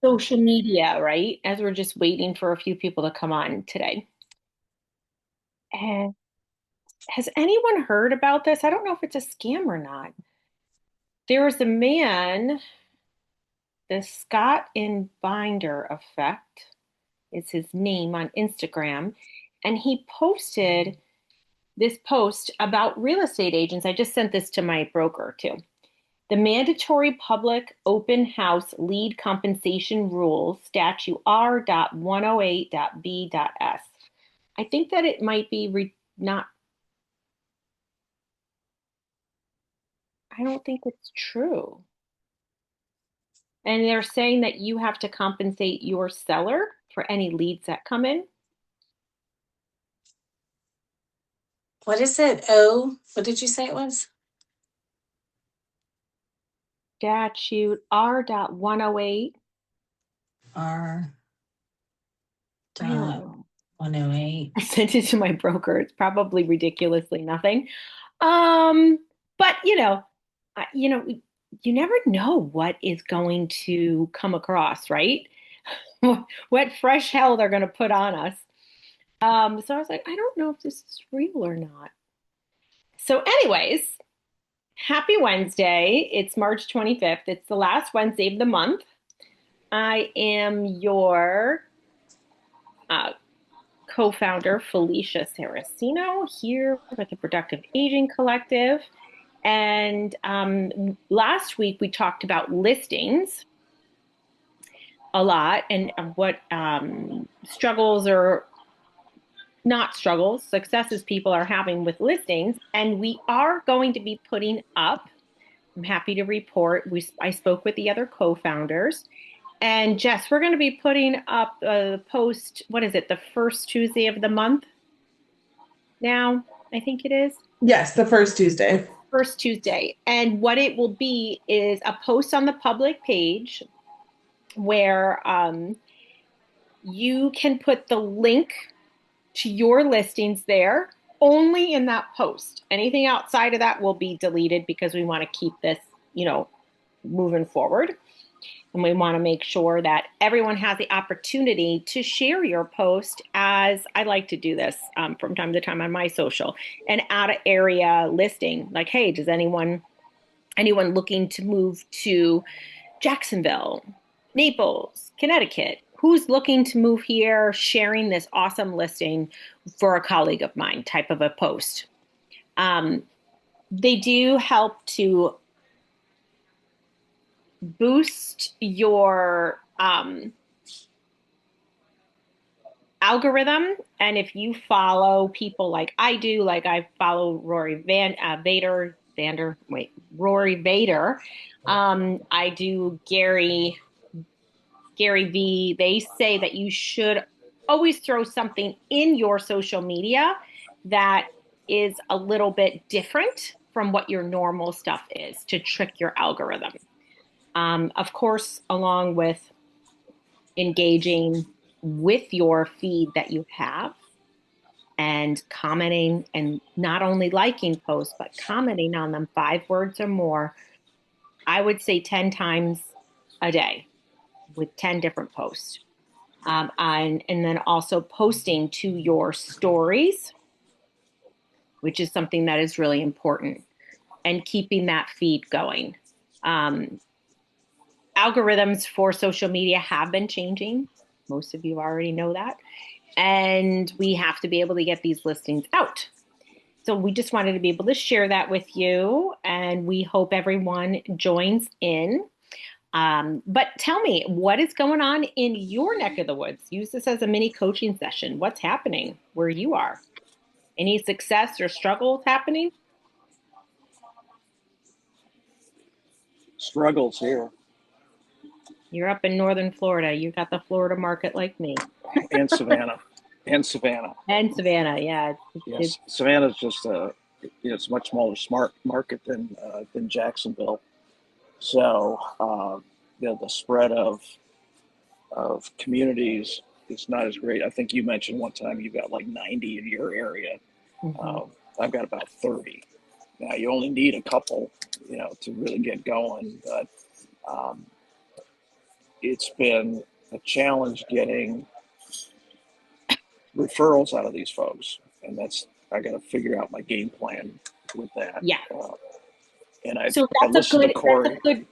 social media, right? As we're just waiting for a few people to come on today. And has anyone heard about this? I don't know if it's a scam or not. There was a man, the Scott in Binder effect is his name on Instagram, and he posted this post about real estate agents. I just sent this to my broker too. The mandatory public open house lead compensation rules, statute R.108.B.S. I think that it might be not, I don't think it's true. And they're saying that you have to compensate your seller for any leads that come in. What is it? Oh, what did you say it was? Statute R.108. R I don't dot know. 108. I sent it to my broker. It's probably ridiculously nothing. Um, but you never know what is going to come across, right? What fresh hell they're going to put on us. So I was like, I don't know if this is real or not. So, anyways, happy Wednesday. It's March 25th. It's the last Wednesday of the month. I am your uh, co-founder, Felicia Saraceno, here with the Productive Aging Collective. And last week we talked about listings a lot and what struggles or not struggles, successes people are having with listings. And we are going to be putting up, I'm happy to report, I spoke with the other co-founders. And Jess, we're going to be putting up a post, what is it, the first Tuesday of the month now, I think it is. Yes, the first Tuesday. First Tuesday. And what it will be is a post on the public page where you can put the link to your listings there only in that post. Anything outside of that will be deleted because we want to keep this, moving forward. And we want to make sure that everyone has the opportunity to share your post, as I like to do this from time to time on my social, and add an area listing like, hey, does anyone looking to move to Jacksonville, Naples, Connecticut? Who's looking to move here, sharing this awesome listing for a colleague of mine type of a post. They do help to boost your algorithm. And if you follow people like I do, like I follow Rory Vader. I do Gary V. They say that you should always throw something in your social media that is a little bit different from what your normal stuff is to trick your algorithm. Of course, along with engaging with your feed that you have and commenting and not only liking posts, but commenting on them 5 words or more, I would say 10 times a day with 10 different posts. And then also posting to your stories, which is something that is really important, and keeping that feed going. Um, Algorithms for social media have been changing. Most of you already know that. And we have to be able to get these listings out. So we just wanted to be able to share that with you, and we hope everyone joins in. But tell me, what is going on in your neck of the woods? Use this as a mini coaching session. What's happening where you are? Any success or struggles happening? Struggles here. You're up in northern Florida. You got the Florida market like me. And Savannah. And Savannah. And Savannah, yeah. Yes, Savannah's just it's a much smaller smart market than Jacksonville. So the spread of communities is not as great. I think you mentioned one time you've got like 90 in your area. Mhm. I've got about 30. Now you only need a couple, to really get going. But it's been a challenge getting referrals out of these folks, and that's I got to figure out my game plan with that. Yeah. And So I listened to that's a Corey. good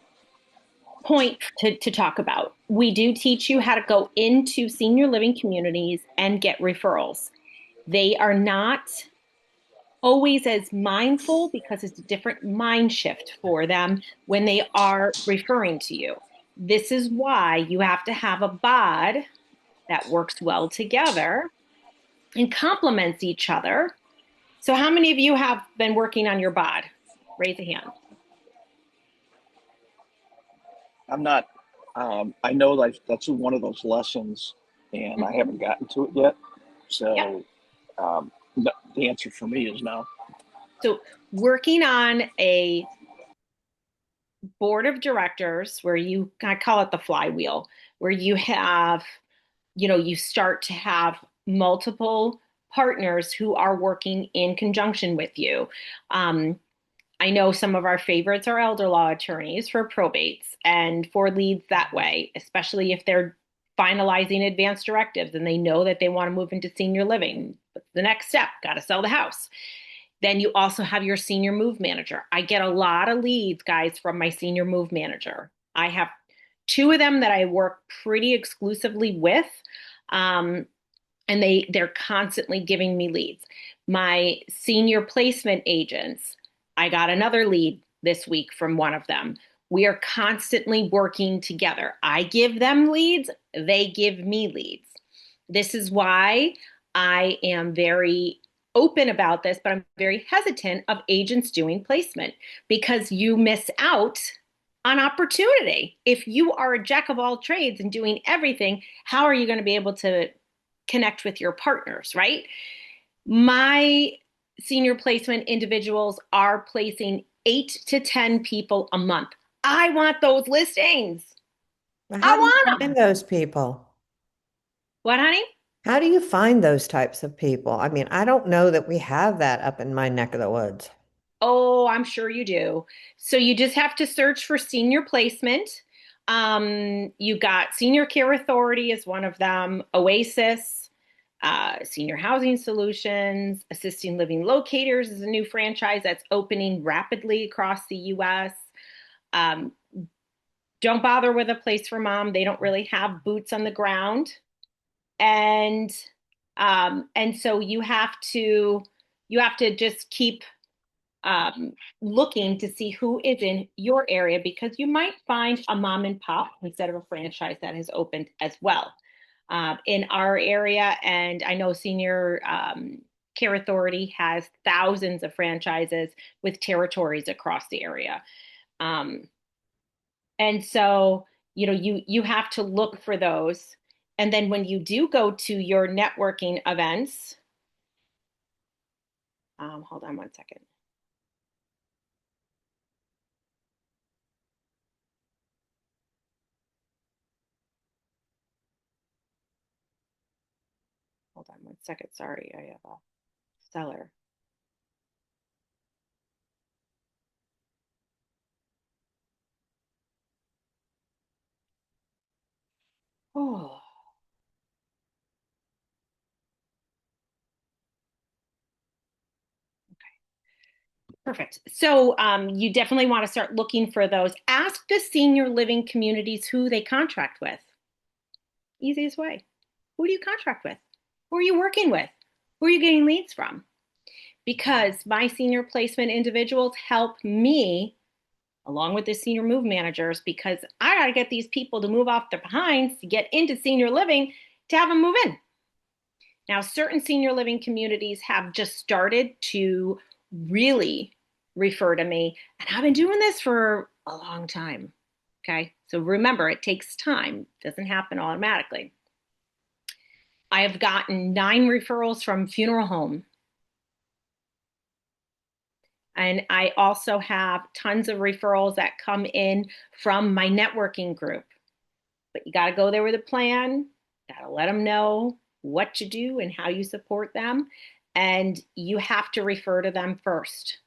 point to talk about. We do teach you how to go into senior living communities and get referrals. They are not always as mindful because it's a different mind shift for them when they are referring to you. This is why you have to have a bod that works well together and complements each other. So, how many of you have been working on your bod? Raise a hand. I'm not. I know that's one of those lessons, and I haven't gotten to it yet. Yep. So the answer for me is no. So, working on a board of directors where I call it the flywheel, where you have, you start to have multiple partners who are working in conjunction with you. I know some of our favorites are elder law attorneys for probates and for leads that way, especially if they're finalizing advanced directives and they know that they want to move into senior living. What's the next step? Got to sell the house. Then you also have your senior move manager. I get a lot of leads, guys, from my senior move manager. I have two of them that I work pretty exclusively with. And they're constantly giving me leads. My senior placement agents, I got another lead this week from one of them. We are constantly working together. I give them leads, they give me leads. This is why I am very open about this, but I'm very hesitant of agents doing placement because you miss out on opportunity. If you are a jack of all trades and doing everything, how are you going to be able to connect with your partners, right? My senior placement individuals are placing 8 to 10 people a month. I want those listings. How I do you want find them. those people? What, honey? How do you find those types of people? I mean, I don't know that we have that up in my neck of the woods. Oh, I'm sure you do. So you just have to search for senior placement. You got Senior Care Authority is one of them, Oasis, Senior Housing Solutions, Assisting Living Locators is a new franchise that's opening rapidly across the U.S. Um, don't bother with a place for mom. They don't really have boots on the ground, and and so you have to just keep looking to see who is in your area because you might find a mom and pop instead of a franchise that has opened as well in our area. And I know Senior Care Authority has thousands of franchises with territories across the area. Um, and so, you have to look for those. And then when you do go to your networking events, hold on one second. Hold on one second. Sorry, I have a seller. Oh, perfect. So you definitely want to start looking for those. Ask the senior living communities who they contract with. Easiest way. Who do you contract with? Who are you working with? Who are you getting leads from? Because my senior placement individuals help me along with the senior move managers because I got to get these people to move off their behinds to get into senior living to have them move in. Now, certain senior living communities have just started to really refer to me, and I've been doing this for a long time. Okay. So remember, it takes time, it doesn't happen automatically. I have gotten 9 referrals from funeral home. And I also have tons of referrals that come in from my networking group. But you got to go there with a plan, got to let them know what to do and how you support them. And you have to refer to them first.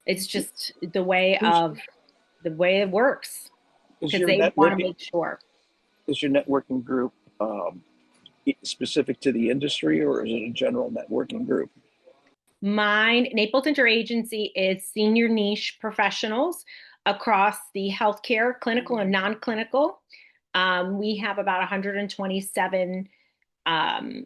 It's just the way Who's it works is because your they want to networking? make sure. is your networking group specific to the industry, or is it a general networking group? Mine, Naples Interagency, is senior niche professionals across the healthcare, clinical and non-clinical. We have about 127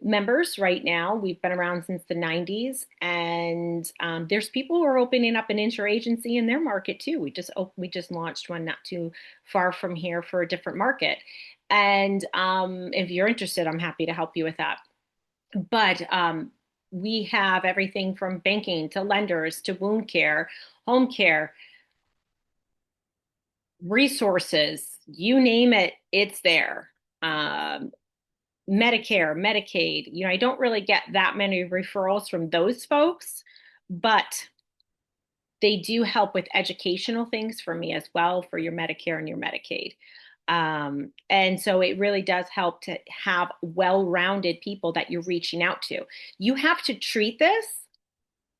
members right now. We've been around since the 90s, and there's people who are opening up an interagency in their market too. We just launched one not too far from here for a different market. And if you're interested, I'm happy to help you with that. But we have everything from banking to lenders to wound care, home care, resources, you name it, it's there. Medicare, Medicaid, I don't really get that many referrals from those folks, but they do help with educational things for me as well for your Medicare and your Medicaid. And so it really does help to have well-rounded people that you're reaching out to. You have to treat this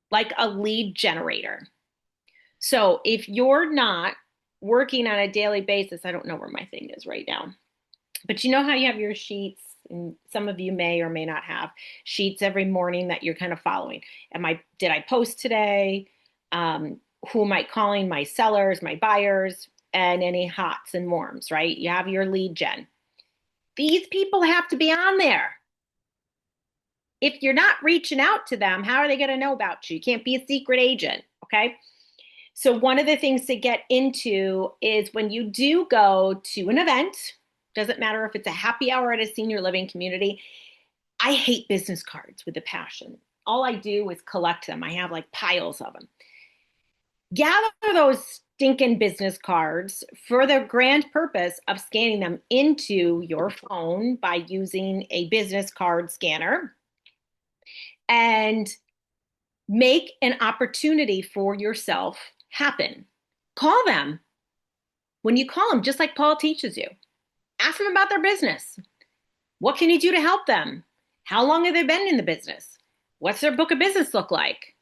like a lead generator. So if you're not working on a daily basis, I don't know where my thing is right now, but you know how you have your sheets, and some of you may or may not have sheets every morning that you're kind of following. Did I post today? Who am I calling? My sellers, my buyers, and any hots and warms, right? You have your lead gen. These people have to be on there. If you're not reaching out to them, how are they going to know about you? You can't be a secret agent, okay? So one of the things to get into is when you do go to an event, doesn't matter if it's a happy hour at a senior living community. I hate business cards with a passion. All I do is collect them. I have like piles of them. Gather those stinking business cards for the grand purpose of scanning them into your phone by using a business card scanner, and make an opportunity for yourself happen. Call them. When you call them, just like Paul teaches you, ask them about their business. What can you do to help them? How long have they been in the business? What's their book of business look like?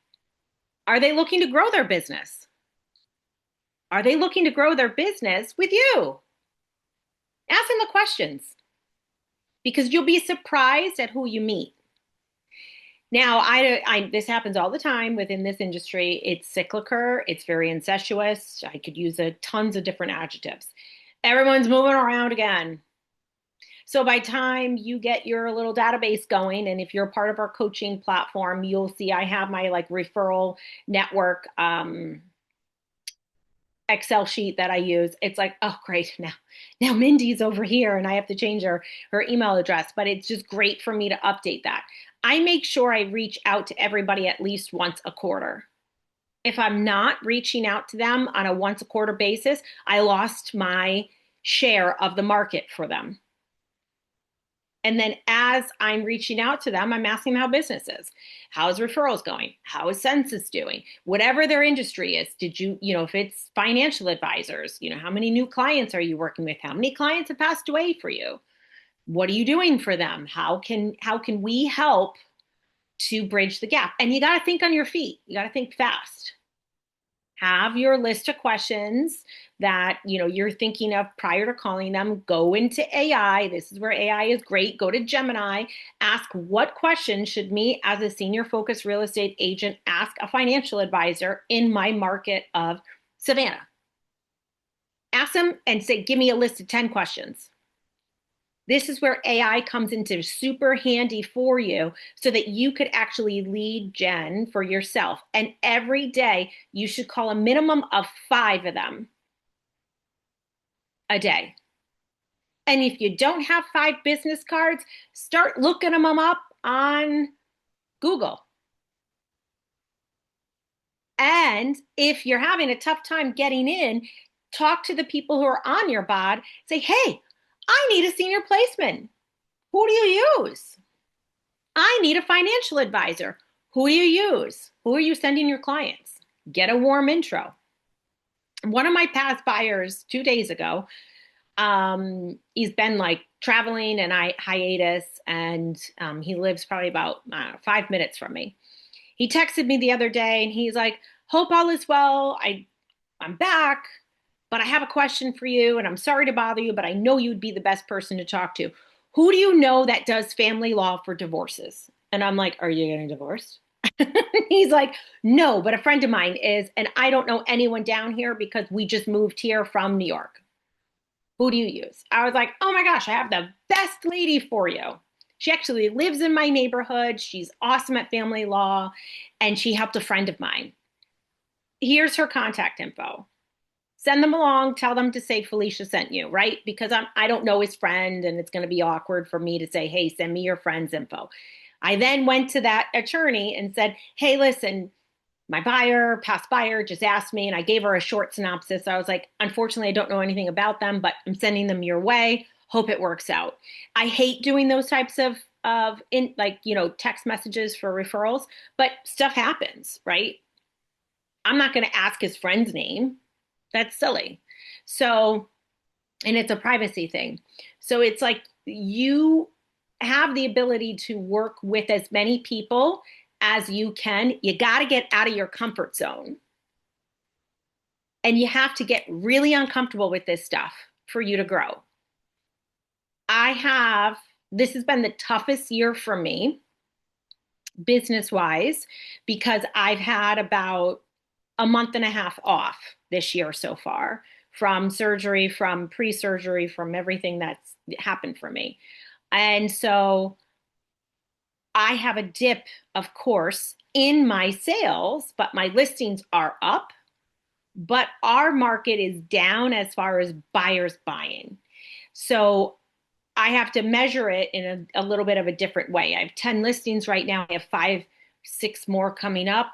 Are they looking to grow their business? Are they looking to grow their business with you? Ask them the questions, because you'll be surprised at who you meet. Now, this happens all the time within this industry. It's cyclical. It's very incestuous. I could use tons of different adjectives. Everyone's moving around again. So by time you get your little database going, and if you're part of our coaching platform, you'll see I have my like referral network Excel sheet that I use. It's like, oh, great. Now Mindy's over here and I have to change her email address, but it's just great for me to update that. I make sure I reach out to everybody at least once a quarter. If I'm not reaching out to them on a once a quarter basis, I lost my share of the market for them. And then as I'm reaching out to them, I'm asking them how business is. How is referrals going? How is census doing? Whatever their industry is, if it's financial advisors, how many new clients are you working with? How many clients have passed away for you? What are you doing for them? How can we help to bridge the gap? And you got to think on your feet. You got to think fast. Have your list of questions that you're thinking of prior to calling them. Go into AI. This is where AI is great. Go to Gemini. Ask, what questions should me as a senior focused real estate agent ask a financial advisor in my market of Savannah? Ask them and say, give me a list of 10 questions. This is where AI comes into super handy for you so that you could actually lead gen for yourself. And every day you should call a minimum of 5 of them a day. And if you don't have 5 business cards, start looking them up on Google. And if you're having a tough time getting in, talk to the people who are on your bod. Say, hey, I need a senior placement. Who do you use? I need a financial advisor. Who do you use? Who are you sending your clients? Get a warm intro. One of my past buyers 2 days ago, he's been like traveling and hiatus, and he lives probably about 5 minutes from me. He texted me the other day and he's like, hope all is well. I'm back. but I have a question for you and I'm sorry to bother you, but I know you'd be the best person to talk to. Who do you know that does family law for divorces? And I'm like, are you getting divorced? He's like, no, but a friend of mine is, and I don't know anyone down here because we just moved here from New York. Who do you use? I was like, oh my gosh, I have the best lady for you. She actually lives in my neighborhood. She's awesome at family law, and she helped a friend of mine. Here's her contact info. Send them along, tell them to say Felicia sent you, right? Because I don't know his friend and it's going to be awkward for me to say, hey, send me your friend's info. I then went to that attorney and said, hey, listen, my past buyer just asked me, and I gave her a short synopsis. I was like, unfortunately, I don't know anything about them, but I'm sending them your way. Hope it works out. I hate doing those types of in like, text messages for referrals, but stuff happens, right? I'm not going to ask his friend's name. That's silly. So, and it's a privacy thing. So it's like you have the ability to work with as many people as you can. You got to get out of your comfort zone. And you have to get really uncomfortable with this stuff for you to grow. This has been the toughest year for me, business wise, because I've had about a month and a half off this year so far from surgery, from pre surgery, from everything that's happened for me. And so I have a dip, of course, in my sales, but my listings are up. But our market is down as far as buyers buying. So I have to measure it in a little bit of a different way. I have 10 listings right now. I have 5, 6 more coming up.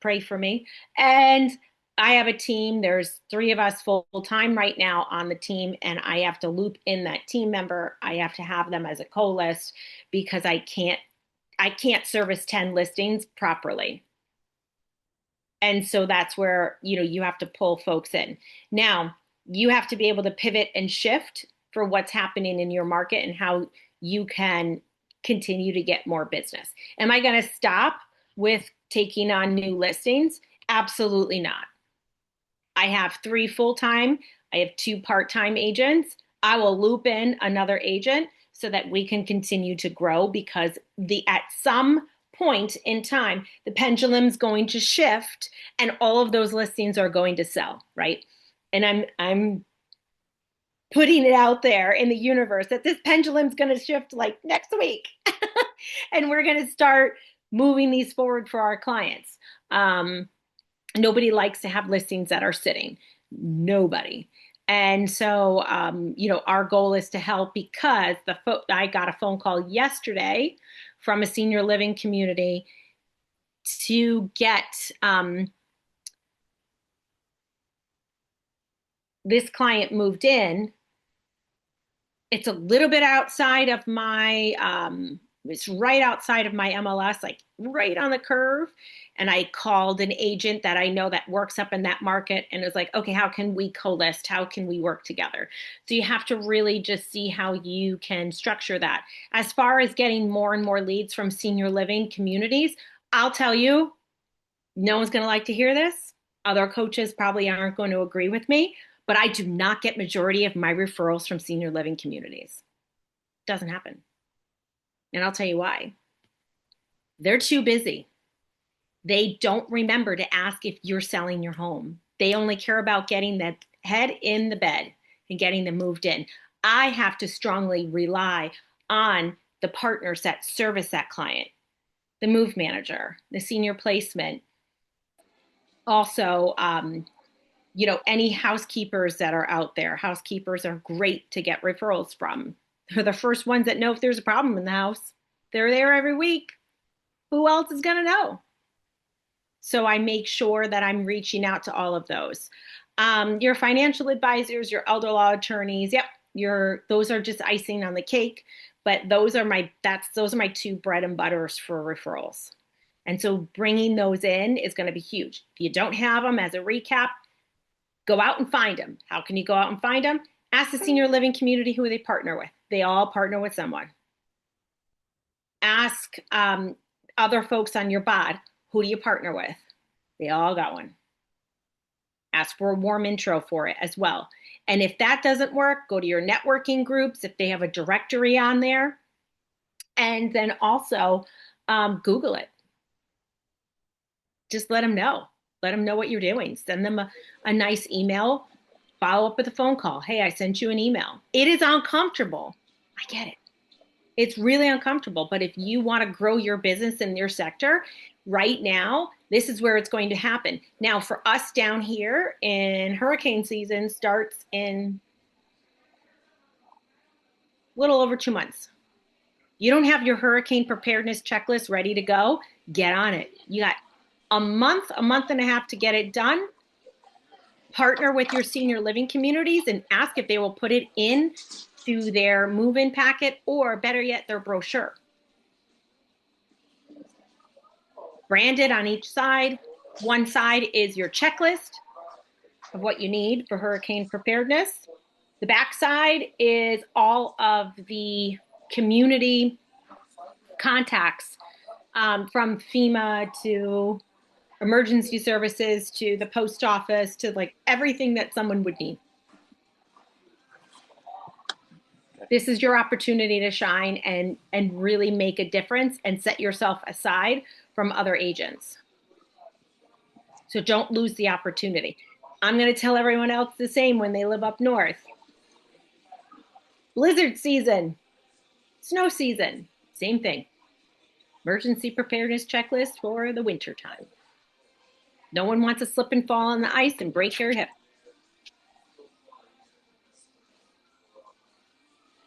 Pray for me. And I have a team. There's 3 of us full time right now on the team, and I have to loop in that team member. I have to have them as a co-list because I can't service 10 listings properly. And so that's where, you have to pull folks in. Now, you have to be able to pivot and shift for what's happening in your market and how you can continue to get more business. Am I going to stop with taking on new listings? Absolutely not. I have 3 full-time, I have 2 part-time agents. I will loop in another agent so that we can continue to grow because at some point in time, the pendulum's going to shift and all of those listings are going to sell, right? And I'm putting it out there in the universe that this pendulum's going to shift like next week. And we're going to start moving these forward for our clients. Nobody likes to have listings that are sitting. Nobody. And so, our goal is to help because I got a phone call yesterday from a senior living community to get this client moved in. It's a little bit outside of it's right outside of my MLS, like right on the curve. And I called an agent that I know that works up in that market and was like, okay, how can we co-list? How can we work together? So you have to really just see how you can structure that. As far as getting more and more leads from senior living communities, I'll tell you, no one's going to like to hear this. Other coaches probably aren't going to agree with me, but I do not get majority of my referrals from senior living communities. Doesn't happen. And I'll tell you why. They're too busy. They don't remember to ask if you're selling your home. They only care about getting that head in the bed and getting them moved in. I have to strongly rely on the partners that service that client, the move manager, the senior placement. Also, any housekeepers that are out there. Housekeepers are great to get referrals from. They're the first ones that know if there's a problem in the house. They're there every week. Who else is going to know? So I make sure that I'm reaching out to all of those. Your financial advisors, your elder law attorneys, yep, those are just icing on the cake. But those are my 2 bread and butters for referrals. And so bringing those in is going to be huge. If you don't have them, as a recap, go out and find them. How can you go out and find them? Ask the senior living community who they partner with. They all partner with someone. Ask other folks on your bod, who do you partner with? They all got one. Ask for a warm intro for it as well. And if that doesn't work, go to your networking groups if they have a directory on there. And then also Google it. Just let them know. Let them know what you're doing. Send them a nice email. Follow up with a phone call. Hey, I sent you an email. It is uncomfortable. I get it. It's really uncomfortable. But if you want to grow your business in your sector, right now, this is where it's going to happen. Now, for us down here in hurricane season starts in a little over 2 months. You don't have your hurricane preparedness checklist ready to go, get on it. You got a month and a half to get it done. Partner with your senior living communities and ask if they will put it in to their move-in packet, or better yet, their brochure. Branded on each side. One side is your checklist of what you need for hurricane preparedness. The back side is all of the community contacts, from FEMA to emergency services to the post office to like everything that someone would need. This is your opportunity to shine and really make a difference and set yourself aside from other agents. So don't lose the opportunity. I'm going to tell everyone else the same when they live up north. Blizzard season, snow season, same thing. Emergency preparedness checklist for the winter time. No one wants to slip and fall on the ice and break your hip.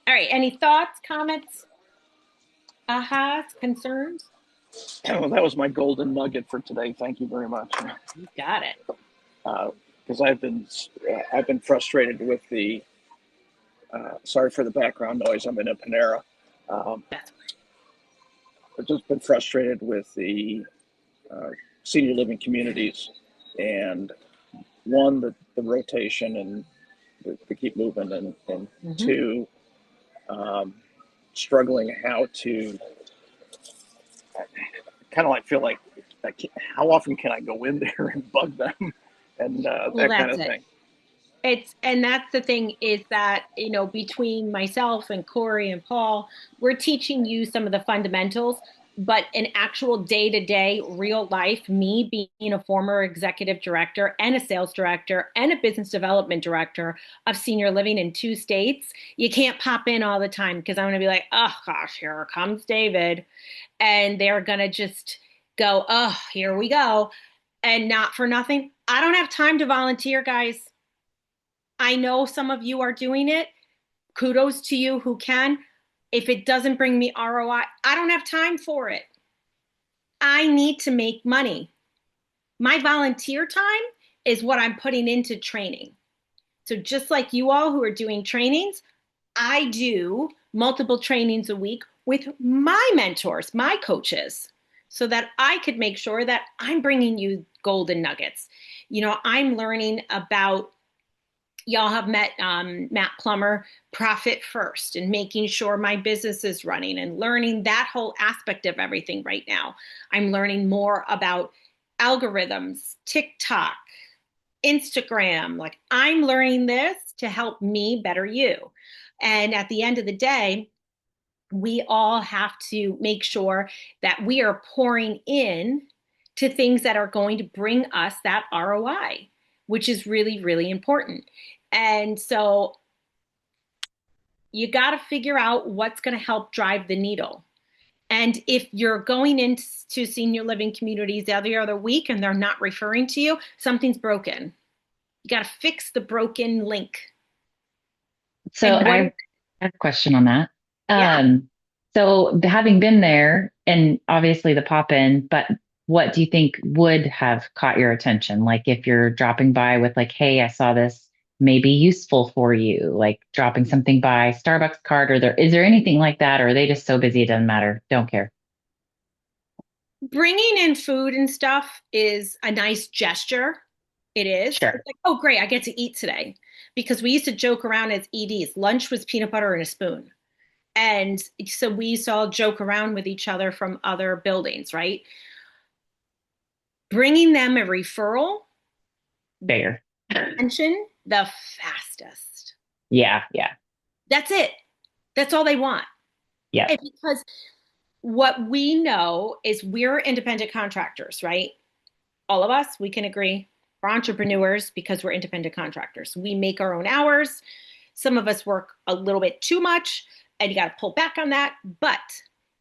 All right, any thoughts, comments, ahas, concerns? Well, that was my golden nugget for today. Thank you very much. You got it. Because I've been frustrated with the. Sorry for the background noise. I'm in a Panera. That's I've just been frustrated with the senior living communities, and one, the rotation and the keep moving, and two, struggling how to kind of like feel like how often can I go in there and bug them and that kind of thing. And that's the thing, is that, you know, between myself and Corey and Paul, we're teaching you some of the fundamentals, but in actual day-to-day real life, me being a former executive director and a sales director and a business development director of senior living in 2 states, you can't pop in all the time because I'm going to be like, oh gosh, here comes David. And they're going to just go, oh, here we go. And not for nothing, I don't have time to volunteer, guys. I know some of you are doing it. Kudos to you who can. If it doesn't bring me ROI, I don't have time for it. I need to make money. My volunteer time is what I'm putting into training. So just like you all who are doing trainings, I do multiple trainings a week with my mentors, my coaches, so that I could make sure that I'm bringing you golden nuggets. You know, I'm learning about, y'all have met Matt Plummer, Profit First, and making sure my business is running and learning that whole aspect of everything right now. I'm learning more about algorithms, TikTok, Instagram. Like, I'm learning this to help me better you. And at the end of the day, we all have to make sure that we are pouring in to things that are going to bring us that ROI, which is really, really important. And so you got to figure out what's going to help drive the needle. And if you're going into senior living communities every other week and they're not referring to you, something's broken. You got to fix the broken link. So I have a question on that. Yeah. So having been there, and obviously the pop-in, but what do you think would have caught your attention? Like if you're dropping by with like, hey, I saw this may be useful for you, like dropping something by Starbucks card, or is there anything like that? Or are they just so busy it doesn't matter? Don't care. Bringing in food and stuff is a nice gesture. It is. Sure. It's like, oh, great, I get to eat today. Because we used to joke around as EDs. Lunch was peanut butter and a spoon. And so we used to all joke around with each other from other buildings, right? Bringing them a referral. Bigger. attention the fastest. Yeah, yeah, That's it. That's all they want. yeah. And because what we know is we're independent contractors, right? All of us, we can agree. We're entrepreneurs because we're independent contractors. We make our own hours. Some of us work a little bit too much, and you got to pull back on that. But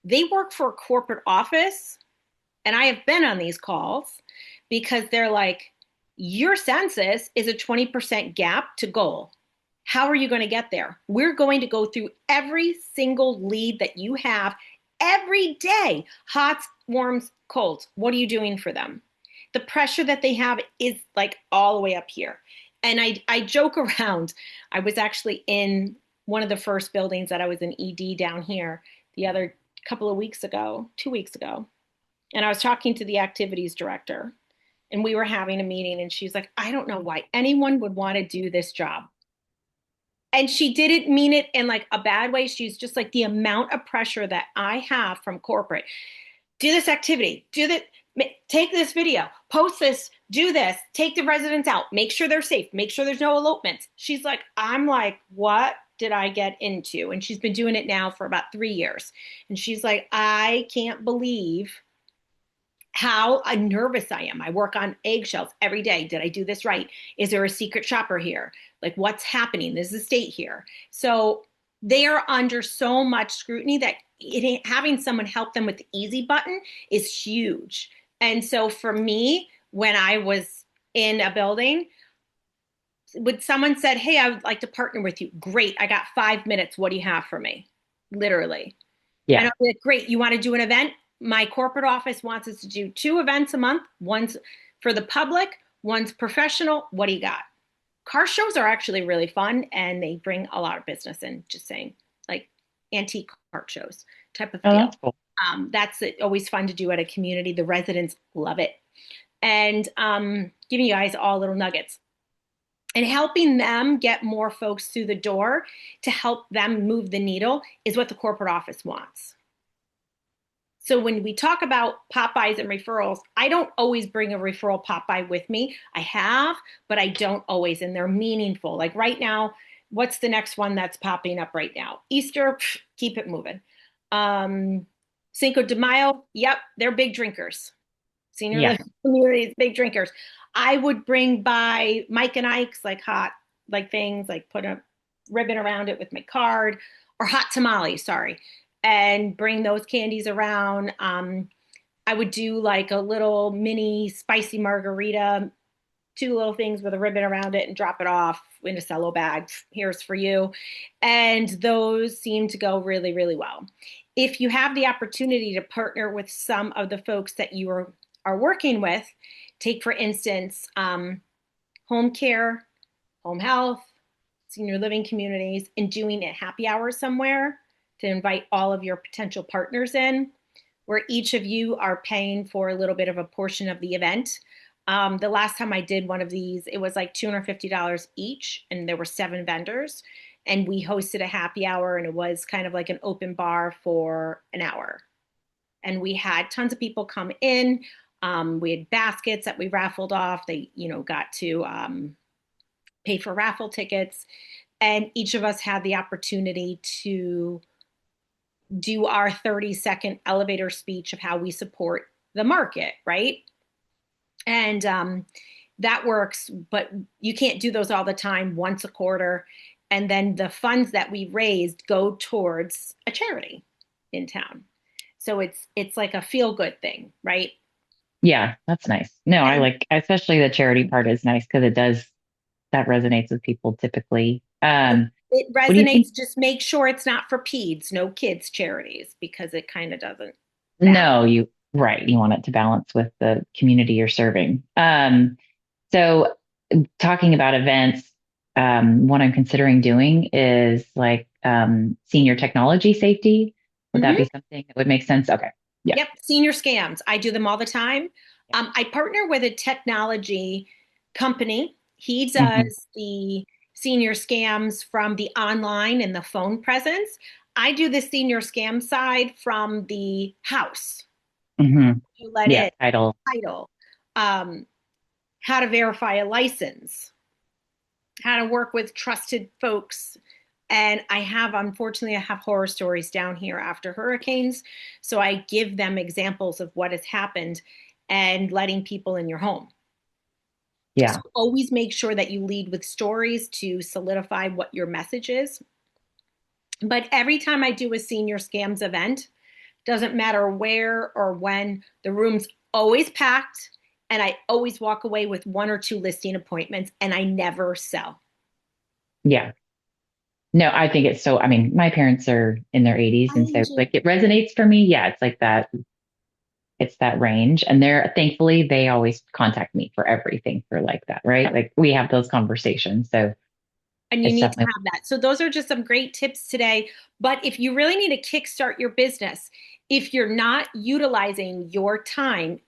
they work for a corporate office, and I have been on these calls because they're like, your census is a 20% gap to goal. How are you going to get there? We're going to go through every single lead that you have every day, hots, warms, colds. What are you doing for them? The pressure that they have is like all the way up here. And I joke around. I was actually in one of the first buildings that I was in ED down here the other couple of weeks ago, 2 weeks ago. And I was talking to the activities director, and we were having a meeting, and she's like, I don't know why anyone would want to do this job. And she didn't mean it in like a bad way. She's just like, the amount of pressure that I have from corporate. Do this activity, do that, take this video, post this, do this, take the residents out, make sure they're safe, make sure there's no elopements. She's like, I'm like, what did I get into? And she's been doing it now for about 3 years. And she's like, I can't believe how nervous I am. I work on eggshells every day. Did I do this right? Is there a secret shopper here? Like, what's happening? There's a state here. So they are under so much scrutiny that having someone help them with the easy button is huge. And so for me, when I was in a building, when someone said, hey, I would like to partner with you, great. I got 5 minutes. What do you have for me? Literally. And Yeah. I'll be like, great, you want to do an event? My corporate office wants us to do 2 events a month. One's for the public, one's professional. What do you got? Car shows are actually really fun, and they bring a lot of business in, just saying, like antique car shows type of Oh, deal. that's cool. That's always fun to do at a community. The residents love it. And giving you guys all little nuggets and helping them get more folks through the door to help them move the needle is what the corporate office wants. So when we talk about Popeyes and referrals, I don't always bring a referral Popeye with me. I have, but I don't always, and they're meaningful. Like right now, what's the next one that's popping up right now? Easter, keep it moving. Cinco de Mayo, yep, they're big drinkers. Senior Yeah. living communities, big drinkers. I would bring by Mike and Ike's like hot, like things, like put a ribbon around it with my card, or hot tamales, sorry, and bring those candies around. I would do like a little mini spicy margarita, 2 little things with a ribbon around it, and drop it off in a cello bag. Here's for you. And those seem to go really, really well. If you have the opportunity to partner with some of the folks that you are working with, take for instance, home care, home health, senior living communities, and doing a happy hour somewhere to invite all of your potential partners in, where each of you are paying for a little bit of a portion of the event. The last time I did one of these, it was like $250 each, and there were 7 vendors. And we hosted a happy hour, and it was kind of like an open bar for an hour. And we had tons of people come in. We had baskets that we raffled off. They, got to pay for raffle tickets. And each of us had the opportunity to do our 30-second elevator speech of how we support the market, right? And that works, but you can't do those all the time, once a quarter. And then the funds that we raised go towards a charity in town. So it's like a feel good thing, right? Yeah, that's nice. No, I And like, especially the charity part is nice because that resonates with people typically. it What do you think? resonates. Just make sure it's not for peds, no kids charities, because it kind of doesn't balance. No, right. You want it to balance with the community you're serving. So talking about events, what I'm considering doing is like senior technology safety. Would that Mm-hmm. be something that would make sense? Okay. Yeah. Yep, senior scams. I do them all the time. I partner with a technology company. He Hmm. does the senior scams from the online and the phone presence. I do the senior scam side from the house. Hmm. You let Yeah. in Title. title, um, how to verify a license. how to work with trusted folks. And unfortunately, I have horror stories down here after hurricanes. So I give them examples of what has happened and letting people in your home. So Yeah. always make sure that you lead with stories to solidify what your message is. But every time I do a senior scams event, doesn't matter where or when, the room's always packed and I always walk away with one or two listing appointments and I never sell. Yeah. No, I think it's so, I mean, my parents are in their 80s. And so like it resonates for me. Yeah. It's like that. It's that range. And they're thankfully, they always contact me for everything for like that. Right. Like we have those conversations. So And you it's need to definitely, have that. So those are just some great tips today. But if you really need to kickstart your business, if you're not utilizing your time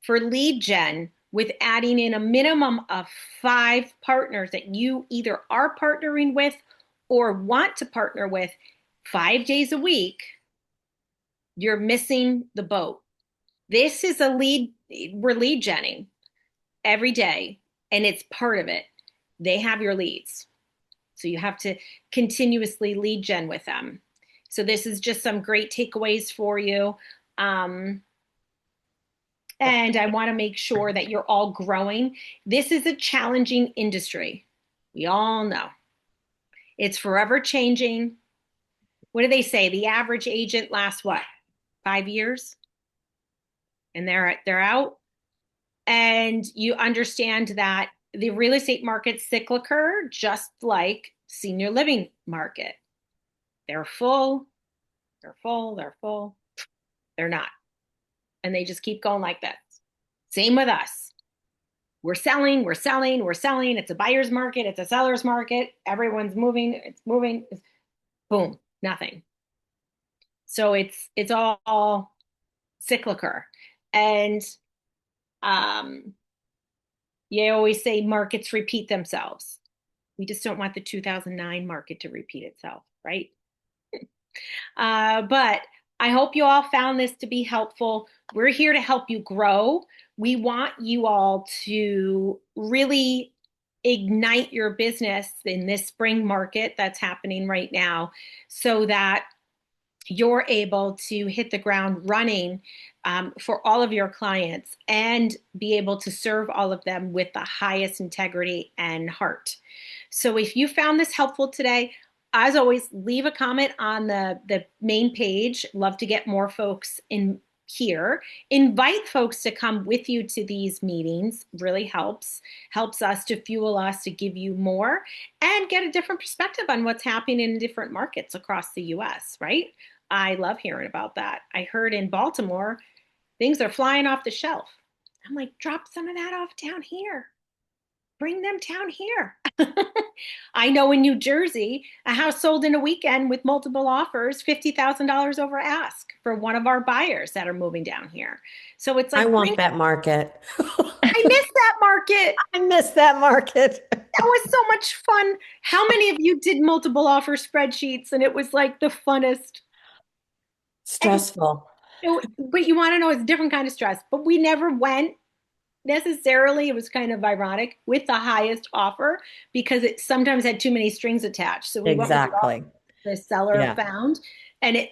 for lead gen with adding in a minimum of 5 partners that you either are partnering with or want to partner with 5 days a week, you're missing the boat. This is we're lead genning every day, and it's part of it. They have your leads. So you have to continuously lead gen with them. So this is just some great takeaways for you. And I want to make sure that you're all growing. This is a challenging industry. We all know it's forever changing. What do they say? The average agent lasts what? 5 years, and they're out. And you understand that the real estate market's cyclical, just like senior living market. They're full, they're full, they're full, they're not. And they just keep going like that. Same with us. We're selling, we're selling, we're selling. It's a buyer's market, it's a seller's market. Everyone's moving, it's moving. Boom, nothing. So it's all cyclical. And you always say markets repeat themselves. We just don't want the 2009 market to repeat itself, right? But I hope you all found this to be helpful. We're here to help you grow. We want you all to really ignite your business in this spring market that's happening right now so that you're able to hit the ground running for all of your clients and be able to serve all of them with the highest integrity and heart. So if you found this helpful today, as always, leave a comment on the main page. Love to get more folks in here. Invite folks to come with you to these meetings. Really helps us to fuel us to give you more and get a different perspective on what's happening in different markets across the US, right? I love hearing about that. I heard in Baltimore, things are flying off the shelf. I'm like, drop some of that off down here. Bring them down here. I know in New Jersey, a house sold in a weekend with multiple offers, $50,000 over ask for one of our buyers that are moving down here. So it's I like, want that market. I miss that market. I miss that market. That was so much fun. How many of you did multiple offer spreadsheets? And it was like the funnest. And Stressful. but you want to know it's a different kind of stress. But we never went necessarily. It was kind of ironic with the highest offer because it sometimes had too many strings attached. So we went with Exactly. the seller Yeah. found,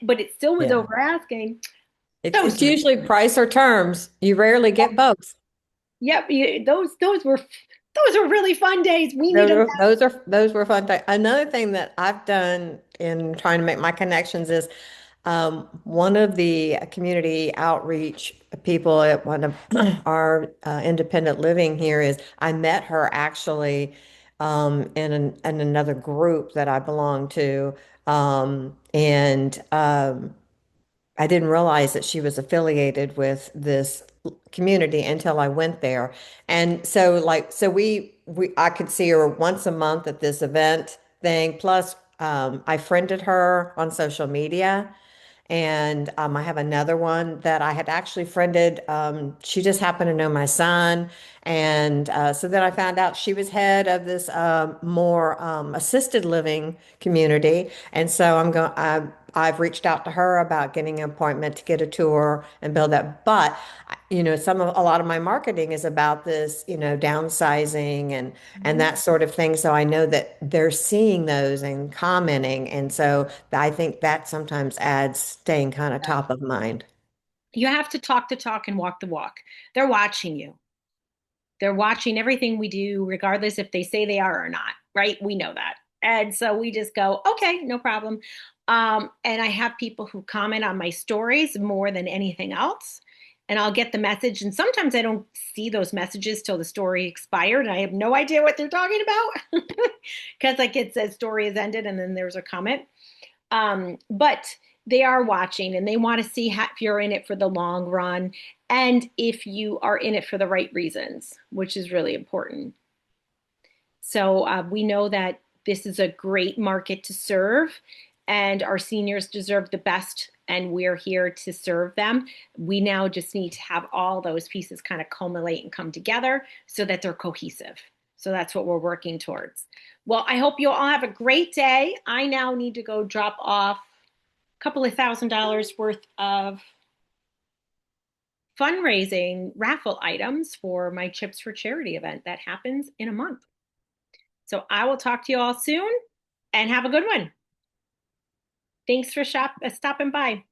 but it still was Yeah. over asking. It's usually price or terms. You rarely get both. Yep, those were really fun days. We need them. Those were fun. Another thing that I've done in trying to make my connections is one of the community outreach people at one of our independent living here is I met her actually in another group that I belong to. And I didn't realize that she was affiliated with this community until I went there. And so I could see her once a month at this event thing. Plus, I friended her on social media. And I have another one that I had actually friended. She just happened to know my son. And so then I found out she was head of this more assisted living community. And so I've reached out to her about getting an appointment to get a tour and build that. But, a lot of my marketing is about this, downsizing and that sort of thing. So I know that they're seeing those and commenting. And so I think that sometimes adds staying kind of top of mind. You have to talk the talk and walk the walk. They're watching you. They're watching everything we do, regardless if they say they are or not, right? We know that. And so we just go, okay, no problem. And I have people who comment on my stories more than anything else. And I'll get the message. And sometimes I don't see those messages till the story expired. And I have no idea what they're talking about because like it says story is ended and then there's a comment. But they are watching and they want to see if you're in it for the long run and if you are in it for the right reasons, which is really important. So we know that this is a great market to serve, and our seniors deserve the best, and we're here to serve them. We now just need to have all those pieces kind of culminate and come together so that they're cohesive. So that's what we're working towards. Well, I hope you all have a great day. I now need to go drop off a couple of $1,000 worth of fundraising raffle items for my Chips for Charity event that happens in a month. So I will talk to you all soon and have a good one. Thanks for stopping by.